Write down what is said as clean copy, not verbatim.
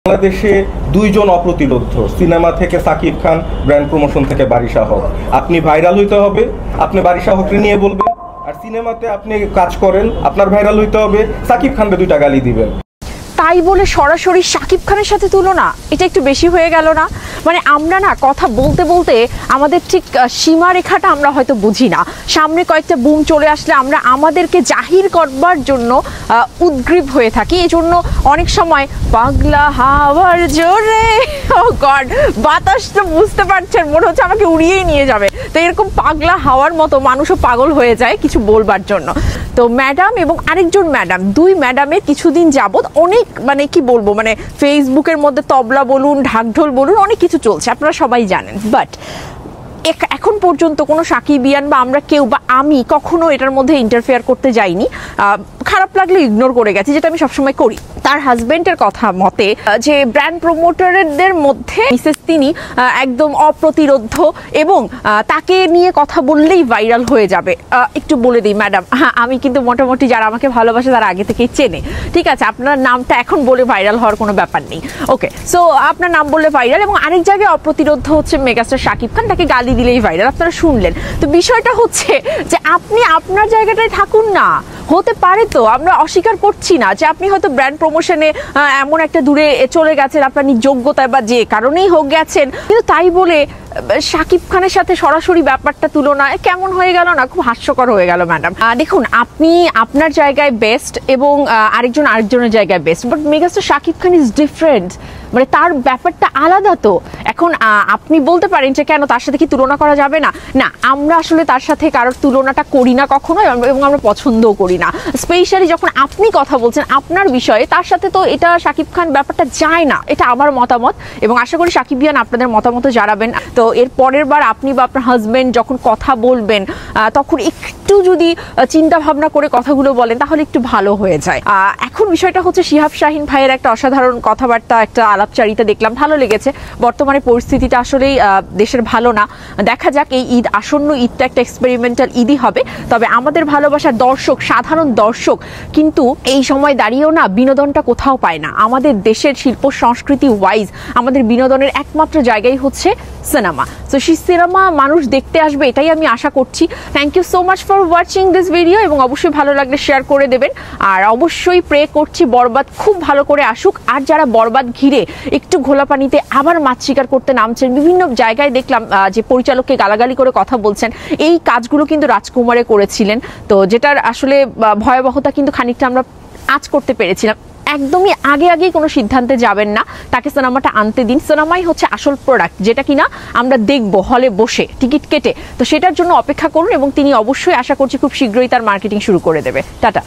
বাংলাদেশে দুইজন অপ্রতিরোধ, সিনেমা থেকে সাকিব খান, ব্র্যান্ড প্রমোশন থেকে বারিশা হক। আপনি ভাইরাল হইতে হবে, আপনি বারিশা হককে নিয়ে বলবেন, আর সিনেমাতে আপনি কাজ করেন, আপনার ভাইরাল হইতে হবে, সাকিব খানকে দুইটা গালি দিবেন। তাই বলে সরাসরি শাকিব খানের সাথে তুলনা, এটা একটু বেশি হয়ে গেল না? মানে আমরা না কথা বলতে বলতে আমাদের ঠিক সীমারেখাটা আমরা হয়তো বুঝি না। সামনে কয়েকটা বুম চলে আসলে আমরা আমাদেরকে জাহির করবার জন্য উদ্গ্রীব হয়ে থাকি। এই জন্য অনেক সময় পাগলা হাওয়ার জোরে, ও গড, বাতাসটা বুঝতে পারছেন, মনে হচ্ছে আমাকে উড়িয়েই নিয়ে যাবে। তো এরকম পাগলা হাওয়ার মতো মানুষও পাগল হয়ে যায় কিছু বলবার জন্য। তো ম্যাডাম এবং আরেকজন ম্যাডাম, দুই ম্যাডামের কিছুদিন যাবত অনেক মানে কি বলবো, মানে ফেসবুকের মধ্যে তবলা বলুন, ঢাকঢোল বলুন, অনেক কিছু চলছে, আপনারা সবাই জানেন। বাট এখন পর্যন্ত কোনো সাকিবিয়ান বা আমরা কেউ বা আমি কখনো এটার মধ্যে ইন্টারফেয়ার করতে যাইনি। খারাপ লাগলে ইগনোর করে গেছি, যেটা আমি সবসময় করি। তার হাজবেন্ডের কথা মতে যে ব্র্যান্ড প্রমোটারদের মধ্যে মিসেস তিনি একদম অপ্রতিরোধ এবং তাকে নিয়ে কথা বললেই ভাইরাল হয়ে যাবে। একটু বলে দিই ম্যাডাম, হ্যাঁ আমি কিন্তু মোটামুটি যারা আমাকে ভালোবাসে তারা আগে থেকেই চেনে, ঠিক আছে? আপনার নামটা এখন বলে ভাইরাল হওয়ার কোনো ব্যাপার নেই, ওকে? সো আপনার নাম বললে ভাইরাল। এবং আরেক জায়গায় অপ্রতিরোধ হচ্ছে মেগাস্টার শাকিব খান, তাকে গালি দিলেই ভাইরাল, আপনারা শুনলেন। তো বিষয়টা হচ্ছে যে আপনি আপনার জায়গাটায় থাকুন না। হতে পারে তো, আমরা অস্বীকার করছি না যে আপনি হয়তো ব্র্যান্ড প্রমোশনে এমন একটা দূরে চলে গেছেন, আপনার যোগ্যতায় বা যে কারণেই হোক গেছেন, কিন্তু তাই বলে শাকিব খানের সাথে সরাসরি ব্যাপারটা তুলনা কেমন হয়ে গেল না? খুব হাস্যকর হয়ে গেল ম্যাডাম। দেখুন, আপনি আপনার জায়গায় বেস্ট এবং আরেকজনের জায়গায় best, but megastar Shakib Khan is different, মানে তার ব্যাপারটা আলাদা। তো এখন আপনি বলতে পারেন যে কেন তার সাথে কি তুলনা করা যাবে না? না, আমরা আসলে তার সাথে কারোর তুলনাটা করি না কখনো, এবং আমরা পছন্দও করি না। স্পেশালি যখন আপনি কথা বলছেন আপনার বিষয়ে, তার সাথে তো এটা শাকিব খান ব্যাপারটা যায় না। এটা আমার মতামত, এবং আশা করি সাকিবিয়ান আপনাদের মতামত জানাবেন। তো এর পরের বার আপনি বা আপনার হাজবেন্ড যখন কথা বলবেন, তখন একটু যদি চিন্তা ভাবনা করে কথাগুলো বলেন তাহলে একটু ভালো হয়ে যায়। এখন বিষয়টা হচ্ছে শিহাব শাহিন ভাইয়ের একটা অসাধারণ কথাবার্তা, একটা আলাপচারিতা দেখলাম, ভালো লেগেছে। বর্তমানে পরিস্থিতিটা আসলেই দেশের ভালো না। দেখা যাক, এই ঈদ আসন্ন ঈদটা একটা এক্সপেরিমেন্টাল ঈদই হবে। তবে আমাদের ভালোবাসার দর্শক, সাধারণ দর্শক কিন্তু এই সময় দাঁড়িয়েও না বিনোদনটা কোথাও পায় না। আমাদের দেশের শিল্প সংস্কৃতি ওয়াইজ আমাদের বিনোদনের একমাত্র জায়গাই হচ্ছে সিনেমা। সো সেই সিনেমা মানুষ দেখতে আসবে, এটাই আমি আশা করছি। Thank you so much for watching this video, এবং অবশ্যই ভালো লাগলে শেয়ার করে দেবেন। আর অবশ্যই প্রে করছি বরবাদ খুব ভালো করে আসুক। আর যারা বরবাদ ঘিরে একটু ঘোলা পানিতে আবার মাছ শিকার করতে নামছেন, বিভিন্ন জায়গায় দেখলাম যে পরিচালককে গালাগালি করে কথা বলছেন, এই কাজগুলো কিন্তু রাজকুমারে করেছিলেন। তো যেটার আসলে ভয়াবহতা কিন্তু খানিকটা আমরা আঁচ করতে পেরেছিলাম। একদমই আগেই কোনো সিদ্ধান্তে যাবেন না, তাকে সিনেমাটা আনতে দিন। সিনেমাই হচ্ছে আসল প্রোডাক্ট, যেটা কিনা আমরা দেখবো হলে বসে টিকিট কেটে। তো সেটার জন্য অপেক্ষা করুন, এবং তিনি অবশ্যই আশা করছি খুব শীঘ্রই তার মার্কেটিং শুরু করে দেবে। টাটা।